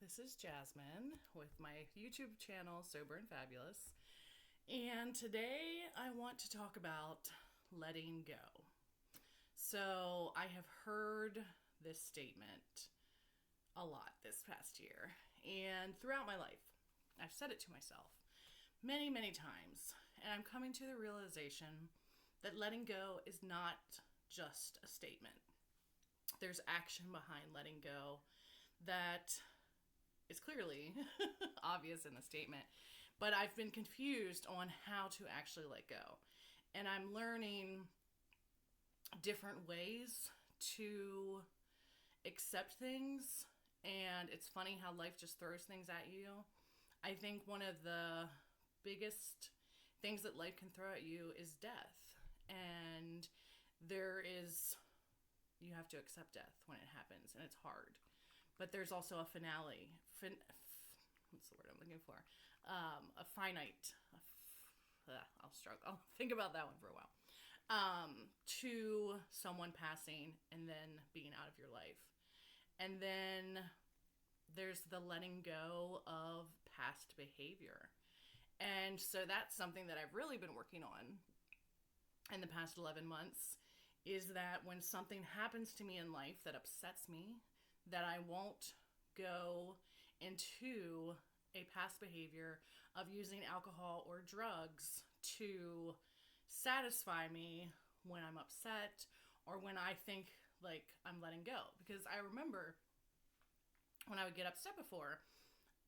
This is Jasmine with my YouTube channel, Sober and Fabulous. And today I want to talk about letting go. So I have heard this statement a lot this past year and throughout my life. I've said it to myself many, many times. And I'm coming to the realization that letting go is not just a statement. There's action behind letting go that is clearly obvious in the statement, but I've been confused on how to actually let go. And I'm learning different ways to accept things. And it's funny how life just throws things at you. I think one of the biggest things that life can throw at you is death. And you have to accept death when it happens, and it's hard. But there's also a finale. What's the word I'm looking for? A finite. I'll struggle. I'll think about that one for a while. To someone passing and then being out of your life. And then there's the letting go of past behavior. And so that's something that I've really been working on in the past 11 months is that when something happens to me in life that upsets me, that I won't go into a past behavior of using alcohol or drugs to satisfy me when I'm upset or when I think like I'm letting go. Because I remember when I would get upset before,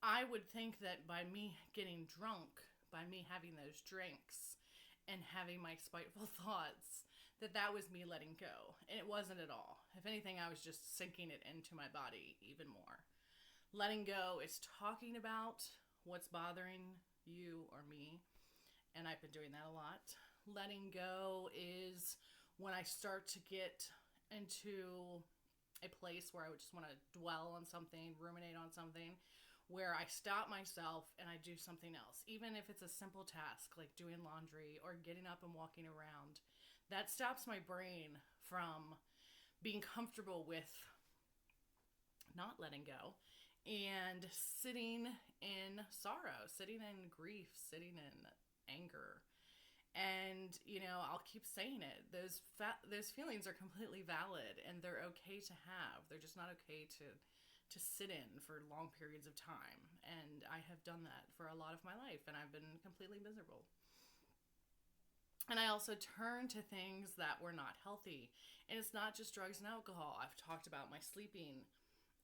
I would think that by me getting drunk, by me having those drinks and having my spiteful thoughts, that was me letting go. And it wasn't at all. If anything, I was just sinking it into my body even more. Letting go is talking about what's bothering you or me. And I've been doing that a lot. Letting go is when I start to get into a place where I would just want to dwell on something, ruminate on something, where I stop myself and I do something else. Even if it's a simple task like doing laundry or getting up and walking around, that stops my brain from being comfortable with not letting go and sitting in sorrow, sitting in grief, sitting in anger. And I'll keep saying it. Those feelings are completely valid and they're okay to have. They're just not okay to sit in for long periods of time. And I have done that for a lot of my life and I've been completely miserable. And I also turn to things that were not healthy. And it's not just drugs and alcohol. I've talked about my sleeping.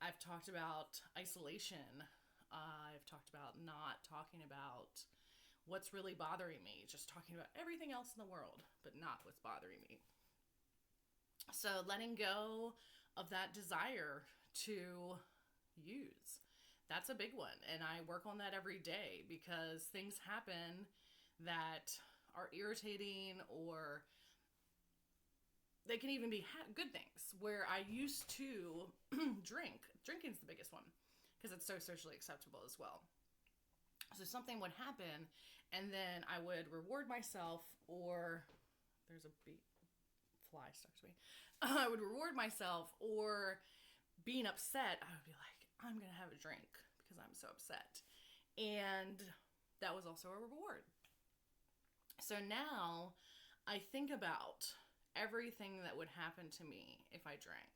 I've talked about isolation. I've talked about not talking about what's really bothering me, just talking about everything else in the world, but not what's bothering me. So letting go of that desire to use, that's a big one. And I work on that every day because things happen that are irritating, or they can even be good things where I used to drink. Drinking's the biggest one because it's so socially acceptable as well. So something would happen and then I would reward myself, or there's a fly stuck to me. I would reward myself, or being upset, I would be like, I'm going to have a drink because I'm so upset. And that was also a reward. So now I think about everything that would happen to me if I drank.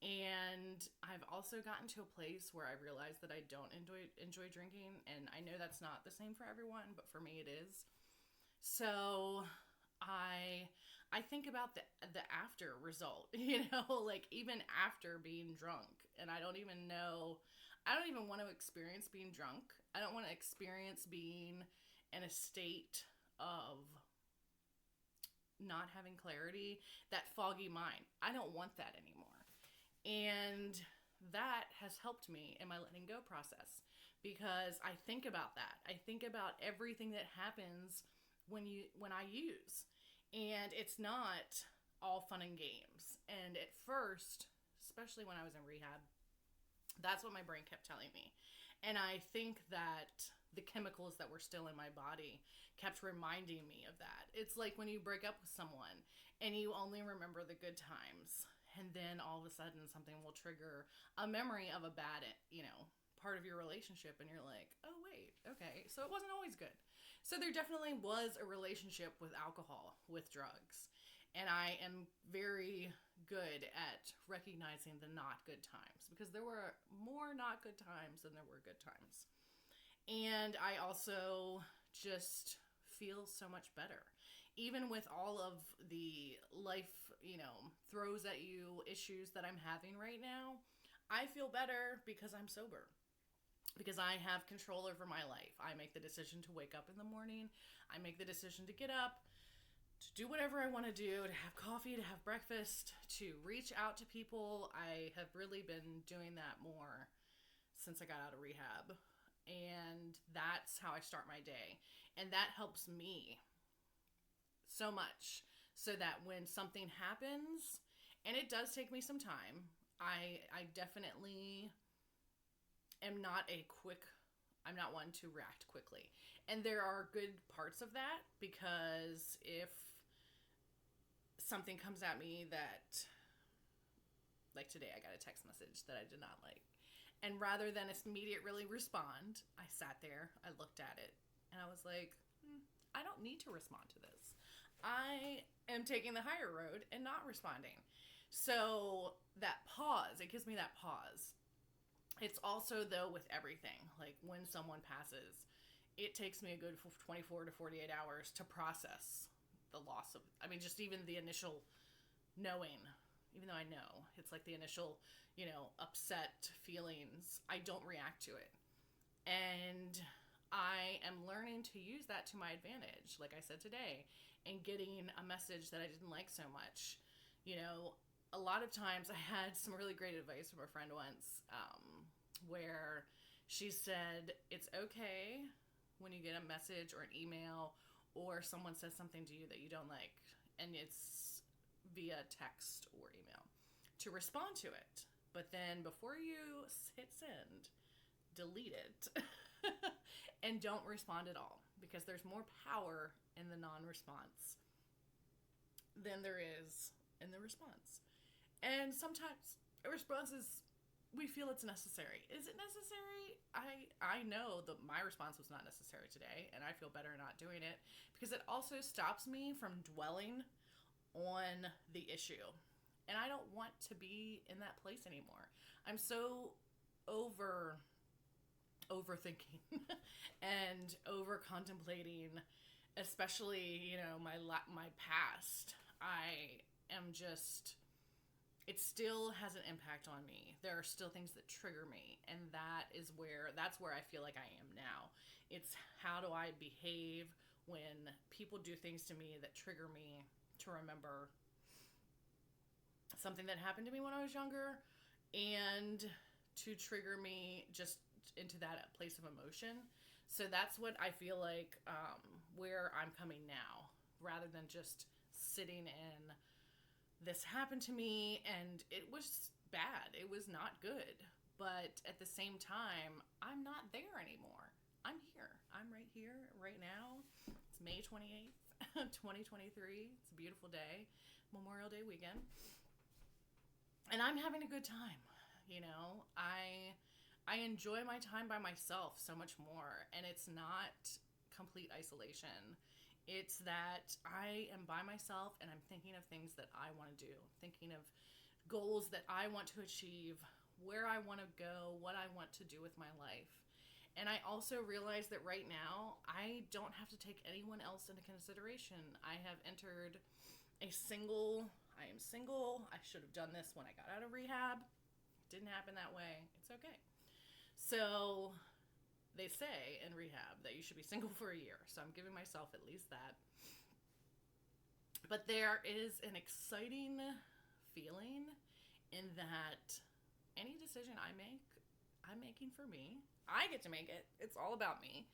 And I've also gotten to a place where I realize that I don't enjoy drinking. And I know that's not the same for everyone, but for me it is. So I think about the after result, like even after being drunk. And I don't even want to experience being drunk. I don't want to experience being in a state of not having clarity, that foggy mind. I don't want that anymore. And that has helped me in my letting go process because I think about that. I think about everything that happens when I use. And it's not all fun and games. And at first, especially when I was in rehab, that's what my brain kept telling me. And I think that the chemicals that were still in my body kept reminding me of that. It's like when you break up with someone and you only remember the good times, and then all of a sudden something will trigger a memory of a bad, part of your relationship, and you're like, oh, wait, okay, so it wasn't always good. So there definitely was a relationship with alcohol, with drugs. And I am very good at recognizing the not good times, because there were more not good times than there were good times. And I also just feel so much better. Even with all of the life, throws at you issues that I'm having right now, I feel better because I'm sober. Because I have control over my life. I make the decision to wake up in the morning. I make the decision to get up, to do whatever I want to do, to have coffee, to have breakfast, to reach out to people. I have really been doing that more since I got out of rehab. And that's how I start my day. And that helps me so much, so that when something happens, and it does take me some time, I definitely am not I'm not one to react quickly. And there are good parts of that, because if something comes at me that, like today, I got a text message that I did not like. And rather than immediately respond, I sat there, I looked at it, and I was like, I don't need to respond to this. I am taking the higher road and not responding. So that pause, it gives me that pause. It's also, though, with everything, like when someone passes, it takes me a good 24 to 48 hours to process the loss of, just even the initial knowing, even though I know, it's like the initial, upset feelings, I don't react to it. And I am learning to use that to my advantage, like I said today, and getting a message that I didn't like so much. A lot of times, I had some really great advice from a friend once, where she said, it's okay when you get a message or an email or someone says something to you that you don't like, and it's via text or email, to respond to it. But then before you hit send, delete it and don't respond at all, because there's more power in the non-response than there is in the response. And sometimes a response is, we feel it's necessary. Is it necessary? I know that my response was not necessary today, and I feel better not doing it, because it also stops me from dwelling on the issue. And I don't want to be in that place anymore. I'm so overthinking and over contemplating, especially, my past. I am just, it still has an impact on me. There are still things that trigger me, and that's where I feel like I am now. It's, how do I behave when people do things to me that trigger me, to remember something that happened to me when I was younger, and to trigger me just into that place of emotion. So that's what I feel like, where I'm coming now, rather than just sitting in, this happened to me and it was bad. It was not good. But at the same time, I'm not there anymore. I'm here. I'm right here, right now. It's May 28th, 2023. It's a beautiful day. Memorial Day weekend. And I'm having a good time. I enjoy my time by myself so much more. And it's not complete isolation. It's that I am by myself and I'm thinking of things that I want to do, thinking of goals that I want to achieve, where I want to go, what I want to do with my life. And I also realize that right now, I don't have to take anyone else into consideration. I am single. I should have done this when I got out of rehab. It didn't happen that way. It's okay. So they say in rehab that you should be single for a year. So I'm giving myself at least that. But there is an exciting feeling in that any decision I make, I'm making for me. I get to make it. It's all about me.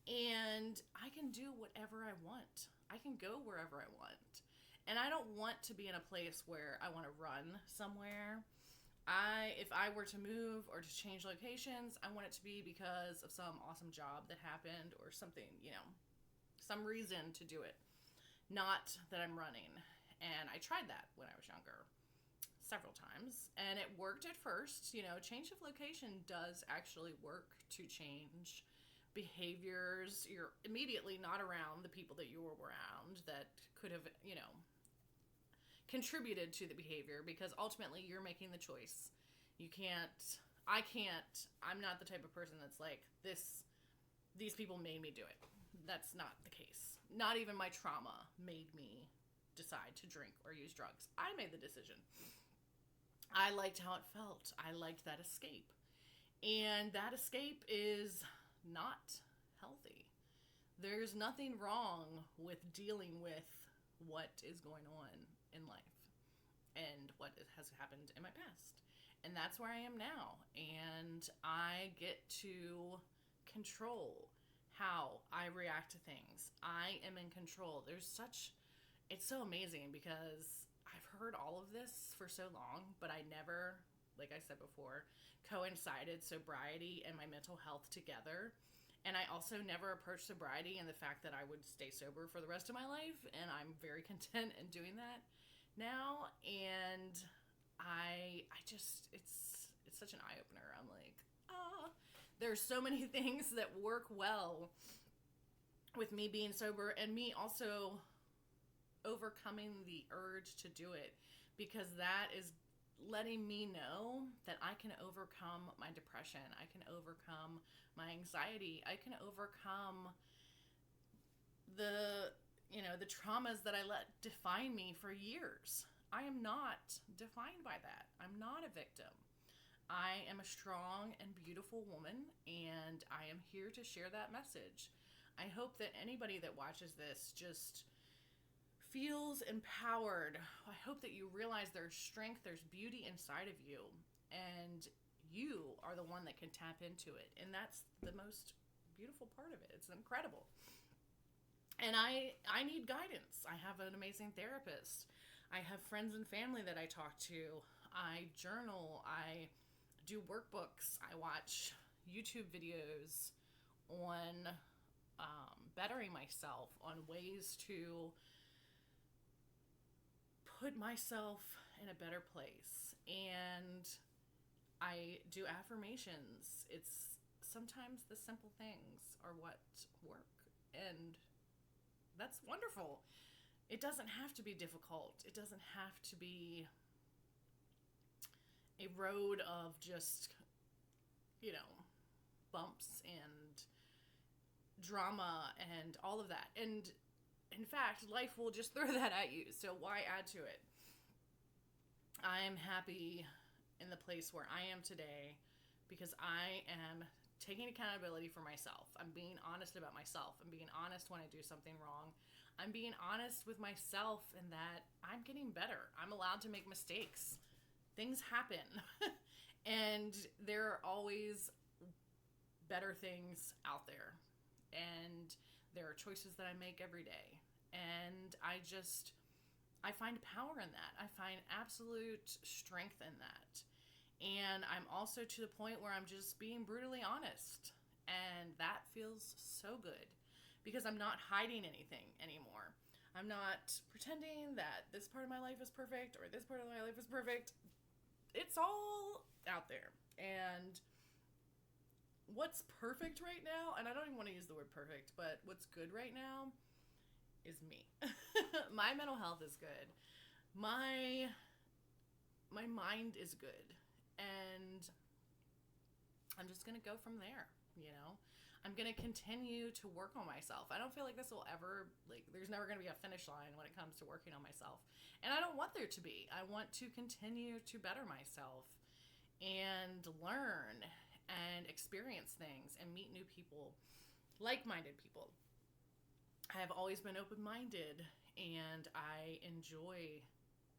And I can do whatever I want. I can go wherever I want. And I don't want to be in a place where I want to run somewhere. If I were to move or to change locations, I want it to be because of some awesome job that happened or something, some reason to do it. Not that I'm running. And I tried that when I was younger. several times, and it worked at first. You know, change of location does actually work to change behaviors. You're immediately not around the people that you were around that could have, you know, contributed to the behavior, because ultimately you're making the choice. You can't, I can't, I'm not the type of person that's like, these people made me do it. That's not the case. Not even my trauma made me decide to drink or use drugs. I made the decision. I liked how it felt. I liked that escape. And that escape is not healthy. There's nothing wrong with dealing with what is going on in life and what has happened in my past. And that's where I am now. And I get to control how I react to things. I am in control. It's so amazing because I've heard all of this for so long, but I never, like I said before, coincided sobriety and my mental health together. And I also never approached sobriety and the fact that I would stay sober for the rest of my life. And I'm very content in doing that now. And I just, it's such an eye-opener. I'm like, there's so many things that work well with me being sober, and me also overcoming the urge to do it, because that is letting me know that I can overcome my depression. I can overcome my anxiety. I can overcome the traumas that I let define me for years. I am not defined by that. I'm not a victim. I am a strong and beautiful woman, and I am here to share that message. I hope that anybody that watches this just feels empowered. I hope that you realize there's strength, there's beauty inside of you, and you are the one that can tap into it. And that's the most beautiful part of it. It's incredible. And I need guidance. I have an amazing therapist. I have friends and family that I talk to. I journal. I do workbooks. I watch YouTube videos on bettering myself, on ways to put myself in a better place. And I do affirmations. It's sometimes the simple things are what work. And that's wonderful. It doesn't have to be difficult. It doesn't have to be a road of just, bumps and drama and all of that. And in fact, life will just throw that at you. So why add to it? I am happy in the place where I am today because I am taking accountability for myself. I'm being honest about myself. I'm being honest when I do something wrong. I'm being honest with myself in that I'm getting better. I'm allowed to make mistakes. Things happen. And there are always better things out there. And there are choices that I make every day. And I find power in that. I find absolute strength in that. And I'm also to the point where I'm just being brutally honest. And that feels so good because I'm not hiding anything anymore. I'm not pretending that this part of my life is perfect or this part of my life is perfect. It's all out there. And what's perfect right now, and I don't even want to use the word perfect, but what's good right now is me. My mental health is good. My mind is good. And I'm just going to go from there, I'm going to continue to work on myself. I don't feel like this will ever, there's never going to be a finish line when it comes to working on myself. And I don't want there to be. I want to continue to better myself and learn and experience things and meet new people, like-minded people. I have always been open-minded, and I enjoy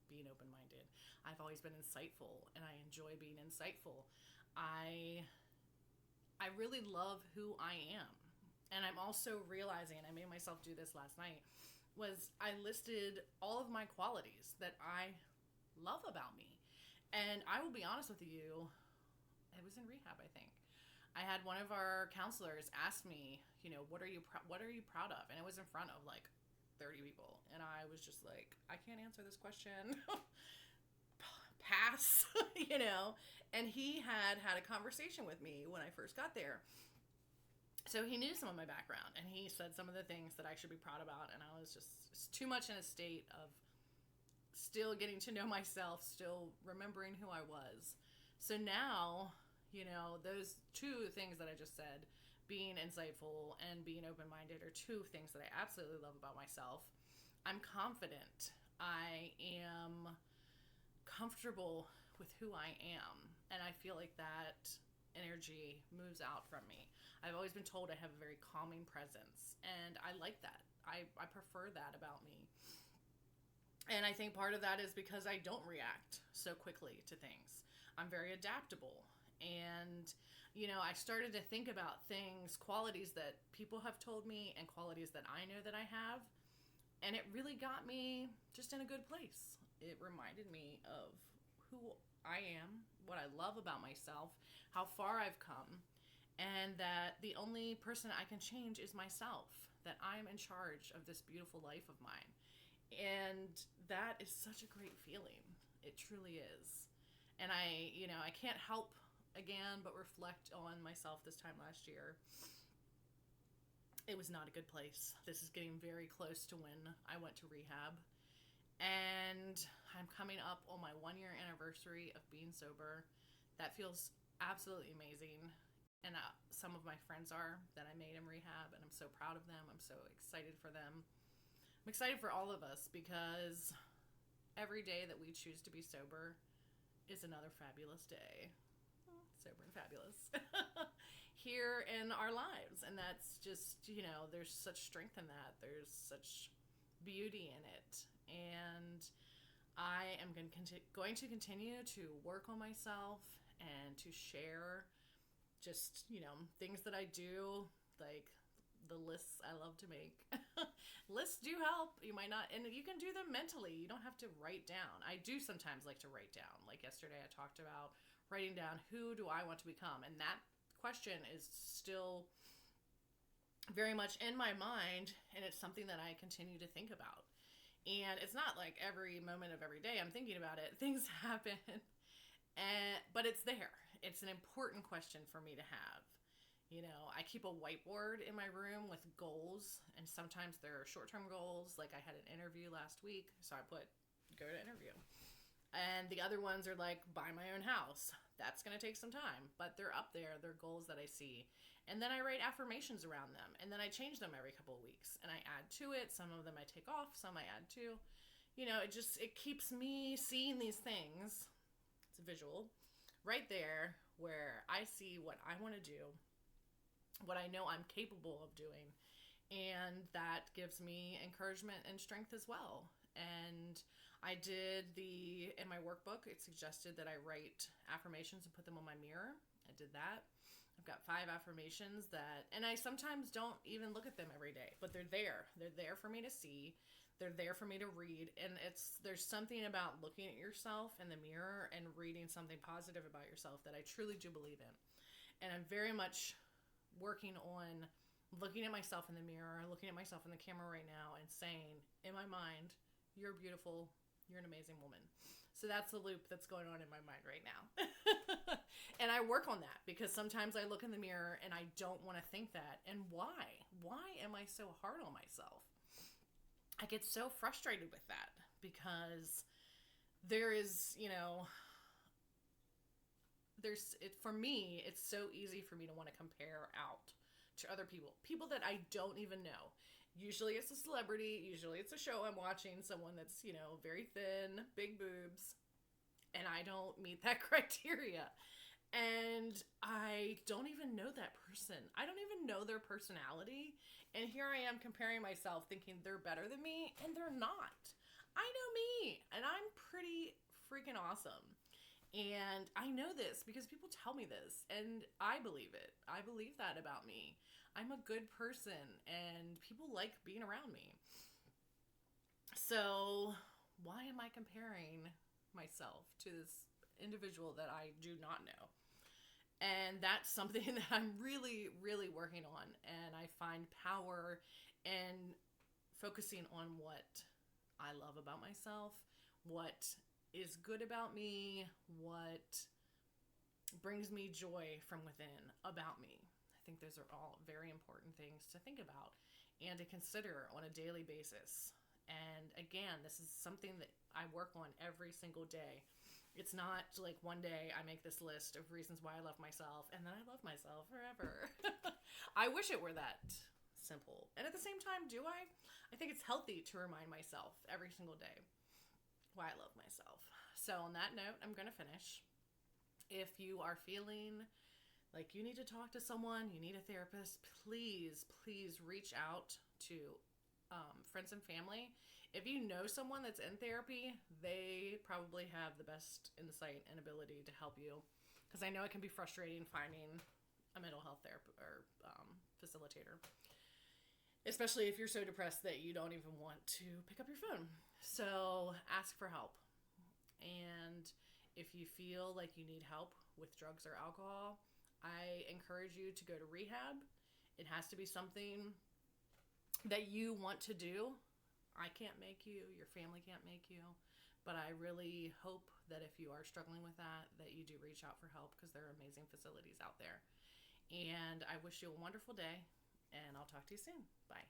being open-minded. I've always been insightful, and I enjoy being insightful. I really love who I am. And I'm also realizing, and I made myself do this last night, was I listed all of my qualities that I love about me. And I will be honest with you, it was in rehab, I think. I had one of our counselors ask me, what are you proud of? And it was in front of 30 people. And I was just like, I can't answer this question. pass, and he had a conversation with me when I first got there. So he knew some of my background, and he said some of the things that I should be proud about, and I was just too much in a state of still getting to know myself, still remembering who I was. So now, those two things that I just said, being insightful and being open-minded, are two things that I absolutely love about myself. I'm confident. I am comfortable with who I am, and I feel like that energy moves out from me. I've always been told I have a very calming presence, and I like that. I prefer that about me. And I think part of that is because I don't react so quickly to things. I'm very adaptable. And, I started to think about things, qualities that people have told me and qualities that I know that I have. And it really got me just in a good place. It reminded me of who I am, what I love about myself, how far I've come, and that the only person I can change is myself, that I'm in charge of this beautiful life of mine. And that is such a great feeling. It truly is. And I can't help, again, but reflect on myself this time last year. It was not a good place. This is getting very close to when I went to rehab. And I'm coming up on my 1-year anniversary of being sober. That feels absolutely amazing. And some of my friends are that I made in rehab, and I'm so proud of them. I'm so excited for them. I'm excited for all of us, because every day that we choose to be sober is another fabulous day. Sober and fabulous. Here in our lives. And that's just, there's such strength in that. There's such beauty in it. And I am going to continue to work on myself and to share just, things that I do, like the lists I love to make. Lists do help. You might not, and you can do them mentally. You don't have to write down. I do sometimes like to write down. Like yesterday I talked about writing down, who do I want to become? And that question is still very much in my mind, and it's something that I continue to think about. And it's not like every moment of every day I'm thinking about it. Things happen, but it's there. It's an important question for me to have. I keep a whiteboard in my room with goals, and sometimes they're short-term goals. Like I had an interview last week, so I put go to interview. And the other ones are like buy my own house. That's going to take some time, but they're up there. They're goals that I see. And then I write affirmations around them, and then I change them every couple of weeks, and I add to it. Some of them I take off, some I add to. It keeps me seeing these things. It's a visual right there where I see what I want to do, what I know I'm capable of doing, and that gives me encouragement and strength as well. And I did in my workbook, it suggested that I write affirmations and put them on my mirror. I did that. I've got 5 affirmations and I sometimes don't even look at them every day, but they're there. They're there for me to see. They're there for me to read. And there's something about looking at yourself in the mirror and reading something positive about yourself that I truly do believe in. And I'm very much working on looking at myself in the mirror, looking at myself in the camera right now and saying, in my mind, you're beautiful. You're an amazing woman. So that's the loop that's going on in my mind right now. And I work on that because sometimes I look in the mirror and I don't want to think that. And why? Why am I so hard on myself? I get so frustrated with that because there is, for me, it's so easy for me to want to compare out to other people that I don't even know. Usually it's a celebrity. Usually it's a show I'm watching, someone that's, very thin, big boobs, and I don't meet that criteria. And I don't even know that person. I don't even know their personality. And here I am comparing myself thinking they're better than me, and they're not. I know me, and I'm pretty freaking awesome. And I know this because people tell me this, and I believe it. I believe that about me. I'm a good person, and people like being around me. So why am I comparing myself to this individual that I do not know? And that's something that I'm really, really working on. And I find power in focusing on what I love about myself, what is good about me, what brings me joy from within about me. I think those are all very important things to think about and to consider on a daily basis. And again, this is something that I work on every single day. It's not like one day I make this list of reasons why I love myself and then I love myself forever. I wish it were that simple. And at the same time, do I? I think it's healthy to remind myself every single day why I love myself. So, on that note, I'm going to finish. If you are feeling like you need to talk to someone, you need a therapist, please, please reach out to friends and family. If you know someone that's in therapy, they probably have the best insight and ability to help you. Because I know it can be frustrating finding a mental health therapist or facilitator, especially if you're so depressed that you don't even want to pick up your phone. So ask for help. And if you feel like you need help with drugs or alcohol, I encourage you to go to rehab. It has to be something that you want to do. I can't make you, your family can't make you, but I really hope that if you are struggling with that, that you do reach out for help, because there are amazing facilities out there. And I wish you a wonderful day, and I'll talk to you soon. Bye.